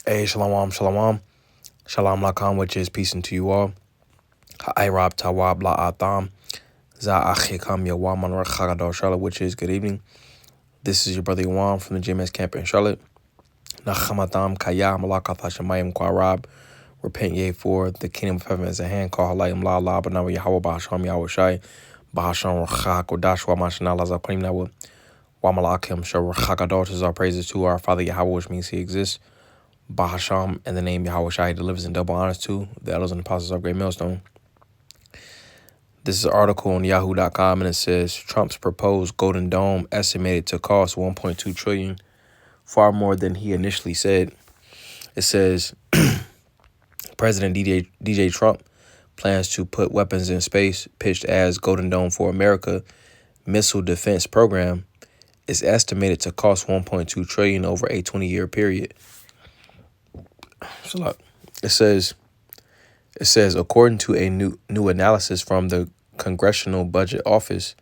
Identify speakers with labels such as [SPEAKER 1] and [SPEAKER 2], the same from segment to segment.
[SPEAKER 1] Hey, shalom, shalom, shalom lakam, which is peace unto you all. Ha'irab tawab la'atam, za'achikam yawam anwar chagadar Charlotte, which is good evening. This is your brother Yuan from the JMS camp in Charlotte. Nachamatam kaya malakat hashemayim kwarab. Repent ye for the kingdom of heaven is at hand. Call halayim la la b'nawa Yahweh b'hasham Yahweh shai. B'hasham rachak kodash wa mashanal azakim nawa. Wa malakim shar chagadar is our praises to our Father Yahweh, which means he exists. Bahasham, and the name Yahweh Shai delivers in double honors to the elders and apostles of Great Millstone. This is an article on yahoo.com, and it says Trump's proposed Golden Dome estimated to cost $1.2 trillion, far more than he initially said. It says President DJ Trump plans to put weapons in space, pitched as Golden Dome for America missile defense program, is estimated to cost $1.2 trillion over a 20-year period. So look, it says according to a new analysis from the Congressional Budget Office,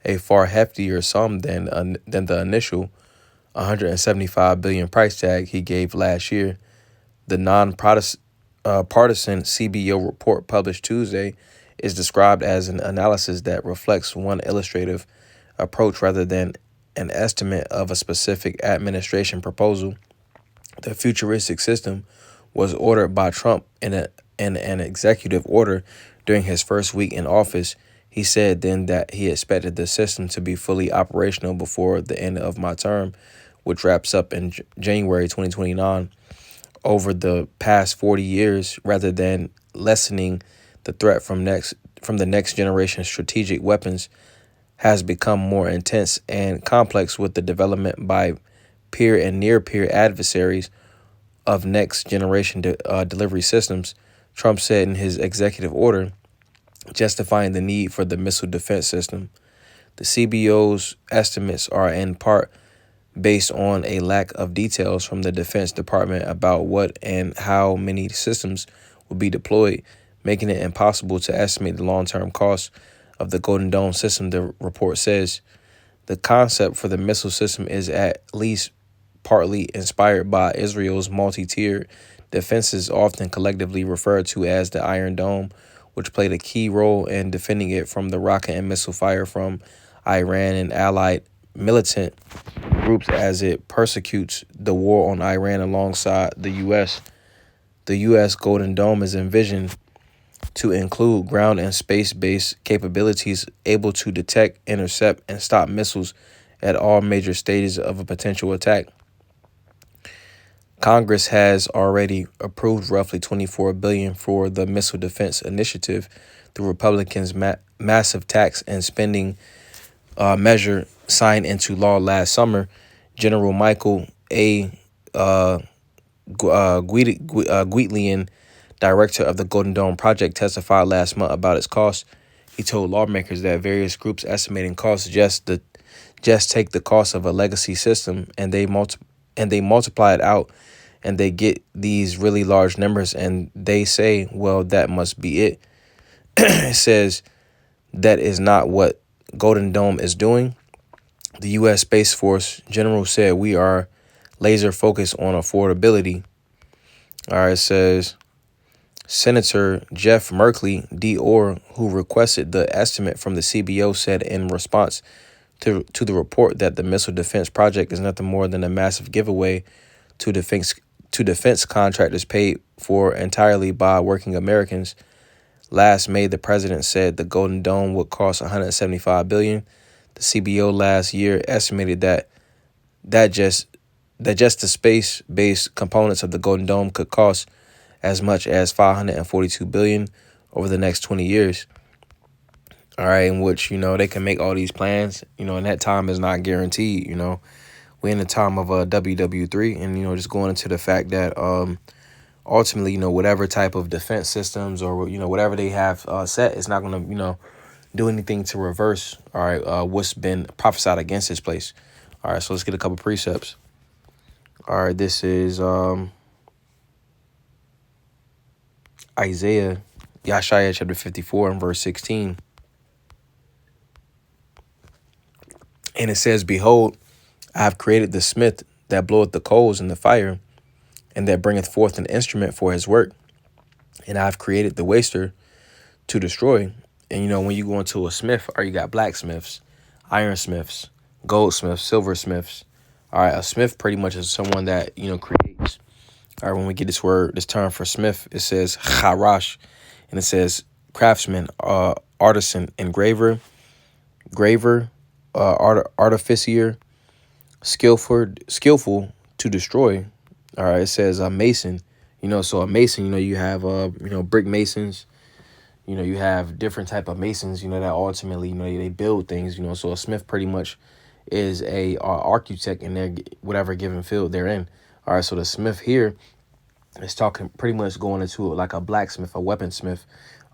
[SPEAKER 1] a far heftier sum than the initial $175 billion price tag he gave last year. The partisan CBO report published Tuesday is described as an analysis that reflects one illustrative approach rather than an estimate of a specific administration proposal. The futuristic system was ordered by Trump in an executive order during his first week in office. He said then that he expected the system to be fully operational before the end of my term, which wraps up in January 2029. Over the past 40 years, rather than lessening the threat from the next generation strategic weapons, has become more intense and complex with the development by peer and near-peer adversaries of next-generation delivery systems, Trump said in his executive order, justifying the need for the missile defense system. The CBO's estimates are in part based on a lack of details from the Defense Department about what and how many systems will be deployed, making it impossible to estimate the long-term cost of the Golden Dome system, the report says. The concept for the missile system is at least partly inspired by Israel's multi-tiered defenses, often collectively referred to as the Iron Dome, which played a key role in defending it from the rocket and missile fire from Iran and allied militant groups as it persecutes the war on Iran alongside the U.S. The U.S. Golden Dome is envisioned to include ground and space-based capabilities able to detect, intercept, and stop missiles at all major stages of a potential attack. Congress has already approved roughly $24 billion for the Missile Defense Initiative, the Republicans' massive tax and spending measure signed into law last summer. General Michael A. Guitlian, director of the Golden Dome project, testified last month about its cost. He told lawmakers that various groups estimating costs just take the cost of a legacy system and they multiply it out, and they get these really large numbers, and they say, well, that must be it. It says that is not what Golden Dome is doing. The U.S. Space Force general said we are laser focused on affordability. All right, it says Senator Jeff Merkley D.O., who requested the estimate from the CBO, said in response to the report that the missile defense project is nothing more than a massive giveaway to defense contractors paid for entirely by working Americans. Last May, the president said the Golden Dome would cost $175 billion. The CBO last year estimated that just the space-based components of the Golden Dome could cost as much as $542 billion over the next 20 years. All right, in which, they can make all these plans, and that time is not guaranteed. We're in the time of WW3, and, just going into the fact that ultimately, whatever type of defense systems or, whatever they have set, it's not going to, do anything to reverse, all right, what's been prophesied against this place. All right, so let's get a couple precepts. All right, this is Isaiah, Yeshaya chapter 54 and verse 16. And it says, behold, I have created the smith that bloweth the coals in the fire, and that bringeth forth an instrument for his work. And I've created the waster to destroy. And, when you go into a smith, or you got blacksmiths, ironsmiths, goldsmiths, silversmiths. All right, a smith pretty much is someone that, creates. All right, when we get this term for smith, it says charash, and it says craftsman, artisan, engraver, graver, artificer, skillful to destroy. All right, it says a mason. So a mason, you have brick masons. You have different type of masons. That ultimately, they build things. So a smith pretty much is a architect in their whatever given field they're in. All right, so the smith here is talking pretty much going into like a blacksmith, a weaponsmith.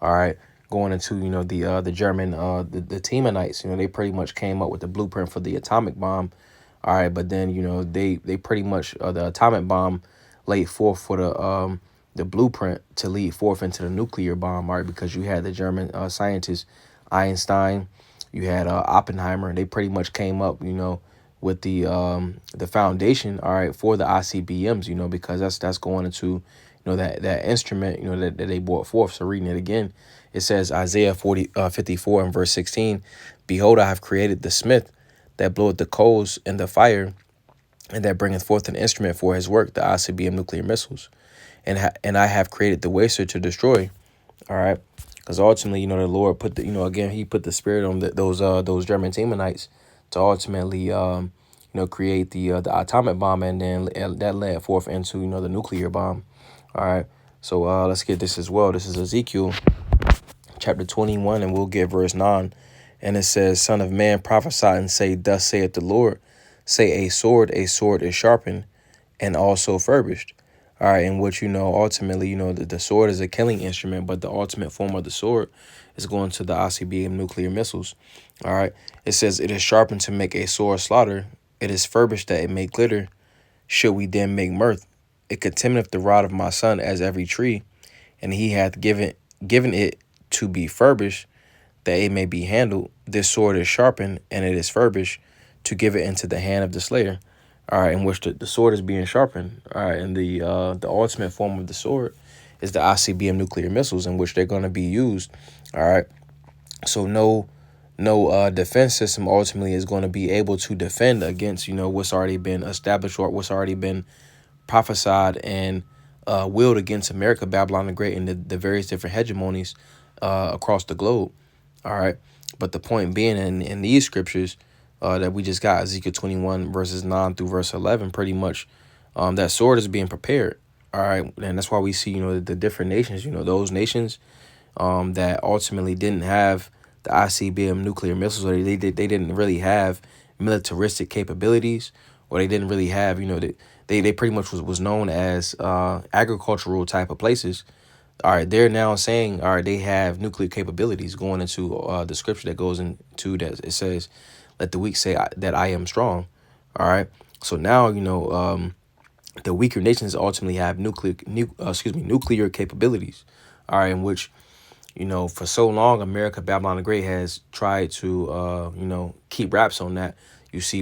[SPEAKER 1] All right, going into the German the Teamanites. They pretty much came up with the blueprint for the atomic bomb. All right, but then they pretty much the atomic bomb laid forth for the blueprint to lead forth into the nuclear bomb. All right, because you had the German scientists Einstein, you had Oppenheimer, and they pretty much came up with the foundation, all right, for the ICBMs, because that's going into that instrument that they brought forth. So reading it again, it says Isaiah 54 and verse 16, behold, I have created the smith that bloweth the coals in the fire, and that bringeth forth an instrument for his work, the ICBM nuclear missiles. And I have created the waster to destroy. All right, because ultimately, the Lord put again, he put the spirit on those German Teamanites to ultimately create the atomic bomb, and then that led forth into the nuclear bomb. All right, so let's get this as well. This is Ezekiel chapter 21, and we'll get verse 9. And it says, Son of man, prophesy and say, thus saith the Lord, say a sword is sharpened and also furbished. All right, in which, ultimately, the sword is a killing instrument, but the ultimate form of the sword is going to the ICBM nuclear missiles. All right, it says, it is sharpened to make a sore slaughter. It is furbished that it may glitter. Should we then make mirth? It contemneth the rod of my son as every tree, and he hath given it to be furbished, that it may be handled. This sword is sharpened, and it is furbished, to give it into the hand of the slayer. All right, in which the sword is being sharpened. All right, and the ultimate form of the sword is the ICBM nuclear missiles, in which they're going to be used. All right, so no defense system ultimately is going to be able to defend against what's already been established, or what's already been prophesied and willed against America, Babylon the Great, and the various different hegemonies across the globe. All right, but the point being, in these scriptures that we just got, Ezekiel 21 verses 9 through verse 11, pretty much that sword is being prepared. All right, and that's why we see the different nations, those nations that ultimately didn't have the ICBM nuclear missiles, or they didn't really have militaristic capabilities, or they didn't really have they pretty much was known as agricultural type of places. All right, they're now saying, all right, they have nuclear capabilities, going into the scripture that goes into that. It says, let the weak say that I am strong. All right, so now the weaker nations ultimately have nuclear capabilities. All right, in which for so long, America, Babylon the Great, has tried to keep wraps on that,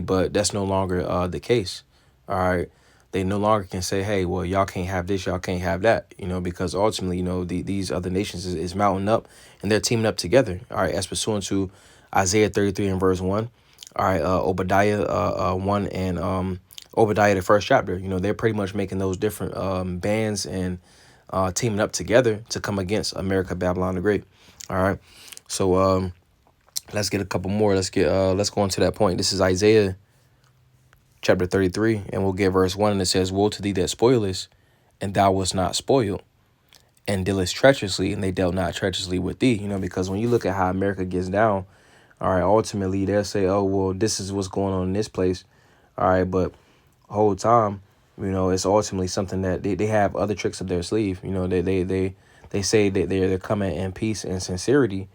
[SPEAKER 1] but that's no longer the case. All right, they no longer can say, hey, well, y'all can't have this, y'all can't have that, because ultimately, these other nations is mounting up, and they're teaming up together. All right, as pursuant to Isaiah 33 and verse 1. All right, Obadiah 1 and Obadiah, the first chapter. They're pretty much making those different bands and teaming up together to come against America, Babylon the Great. All right, so let's get a couple more. Let's go on to that point. This is Isaiah chapter 33, and we'll get verse 1, and it says, woe to thee that spoilest, and thou wast not spoiled, and dealest treacherously, and they dealt not treacherously with thee. Because when you look at how America gets down, all right, ultimately they'll say, oh, well, this is what's going on in this place. All right, but the whole time, it's ultimately something that they have other tricks up their sleeve. They say that they're coming in peace and sincerity,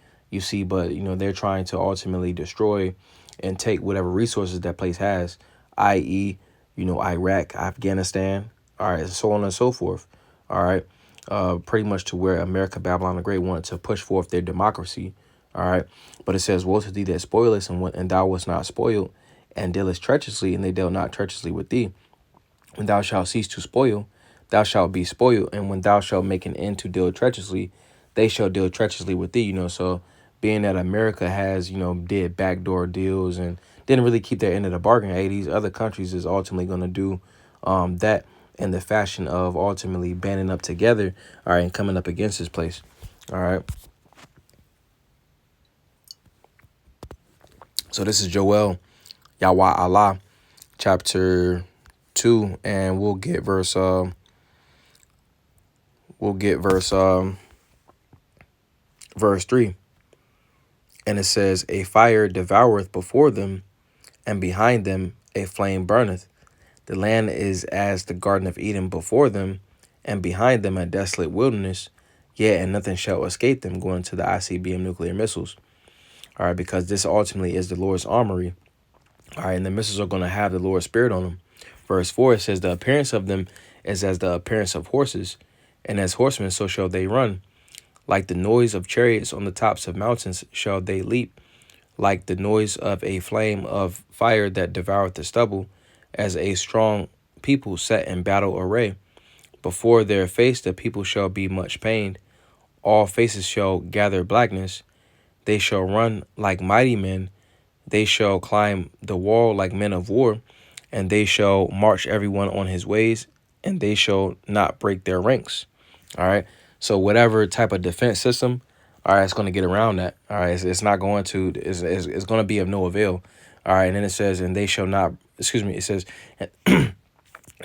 [SPEAKER 1] but they're trying to ultimately destroy and take whatever resources that place has, i.e., Iraq, Afghanistan, all right, and so on and so forth. All right, pretty much to where America, Babylon the Great, wanted to push forth their democracy. All right, but it says, woe to thee that spoilest, and thou wast not spoiled, and dealest treacherously, and they dealt not treacherously with thee. When thou shalt cease to spoil, thou shalt be spoiled. And when thou shalt make an end to deal treacherously, they shall deal treacherously with thee. So being that America has, did backdoor deals and didn't really keep their end of the bargain, hey, these other countries is ultimately going to do that in the fashion of ultimately banding up together, all right, and coming up against this place. All right. So this is Joel Yahweh Allah, chapter 2, and we'll get verse verse 3. And it says, a fire devoureth before them, and behind them a flame burneth. The land is as the Garden of Eden before them, and behind them a desolate wilderness. Yet, and nothing shall escape them, going to the ICBM nuclear missiles. All right, because this ultimately is the Lord's armory. All right, and the missiles are going to have the Lord's Spirit on them. Verse 4, it says, the appearance of them is as the appearance of horses, and as horsemen so shall they run. Like the noise of chariots on the tops of mountains shall they leap, like the noise of a flame of fire that devoureth the stubble, as a strong people set in battle array. Before their face the people shall be much pained. All faces shall gather blackness. They shall run like mighty men. They shall climb the wall like men of war, and they shall march everyone on his ways, and they shall not break their ranks. All right. So whatever type of defense system, all right, it's going to get around that. All right. It's not going to, it's going to be of no avail. All right. And then it says, and they shall not, it says, and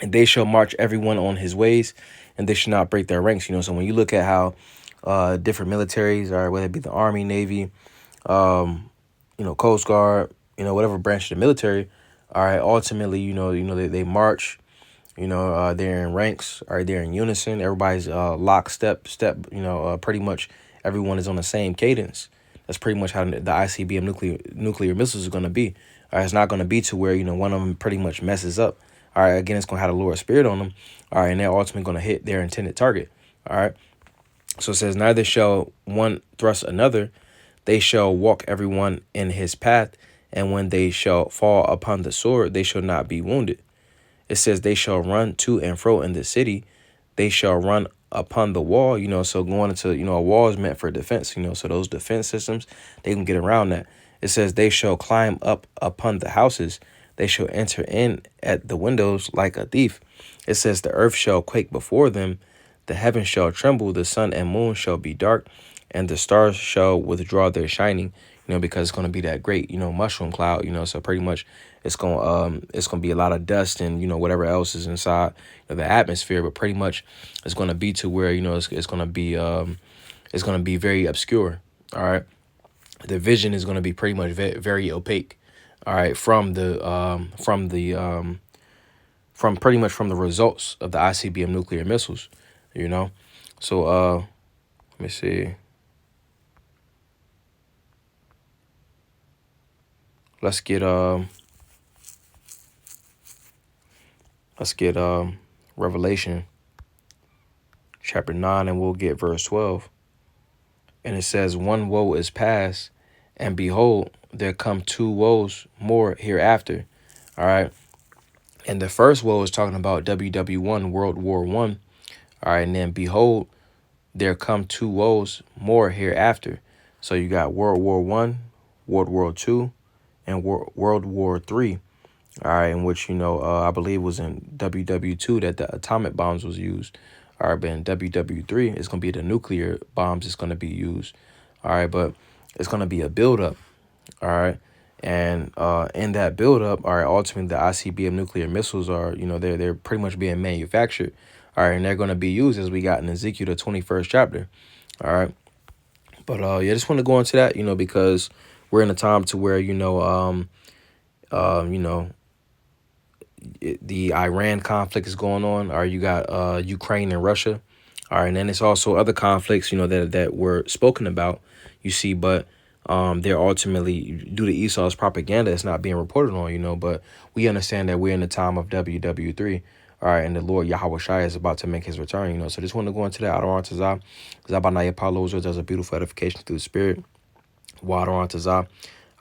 [SPEAKER 1] they shall march everyone on his ways, and they shall not break their ranks. So when you look at how different militaries, or whether it be the Army, Navy, Coast Guard, whatever branch of the military, all right, ultimately, they march, they're in ranks, all right, they're in unison. Everybody's step, pretty much everyone is on the same cadence. That's pretty much how the ICBM nuclear missiles is going to be. All right, it's not going to be to where, one of them pretty much messes up. All right, again, it's going to have the Lord's Spirit on them. All right, and they're ultimately going to hit their intended target. All right, so it says, neither shall one thrust another. They shall walk everyone in his path, and when they shall fall upon the sword, they shall not be wounded. It says they shall run to and fro in the city. They shall run upon the wall, so going into, a wall is meant for defense, so those defense systems, they can get around that. It says they shall climb up upon the houses. They shall enter in at the windows like a thief. It says the earth shall quake before them. The heavens shall tremble. The sun and moon shall be dark, and the stars shall withdraw their shining, because it's going to be that great, mushroom cloud, so pretty much it's going to be a lot of dust and, whatever else is inside the atmosphere, but pretty much it's going to be to where, it's going to be very obscure. All right. The vision is going to be pretty much very opaque. All right. From pretty much from the results of the ICBM nuclear missiles, so, let me see. Let's get Revelation chapter 9, and we'll get verse 12. And it says, one woe is past, and behold, there come two woes more hereafter. All right. And the first woe is talking about WW1, World War I. All right. And then behold, there come two woes more hereafter. So you got World War I, World War II, and World War III, all right, in which, I believe was in WW2 that the atomic bombs was used. All right, but in WW3, it's going to be the nuclear bombs that's going to be used. All right, but it's going to be a buildup. All right, and in that buildup, all right, ultimately the ICBM nuclear missiles are, they're pretty much being manufactured. All right, and they're going to be used as we got in Ezekiel, the 21st chapter. All right, but yeah, I just want to go into that, because we're in a time to where, the Iran conflict is going on, or you got Ukraine and Russia. All right, and then it's also other conflicts, that were spoken about, you see, but they're ultimately, due to Esau's propaganda, it's not being reported on, but we understand that we're in the time of WW3. All right, and the Lord Yahweh Shai is about to make his return, so just want to go into that. Adoran Tazah, Zabanaya Paulos, there's a beautiful edification through the Spirit. Adoran Tazah,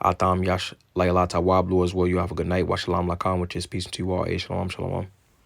[SPEAKER 1] Atam Yash Lailata Wablu as well. You have a good night. Washalam Lakam, which is peace to you all. Shalom, shalom.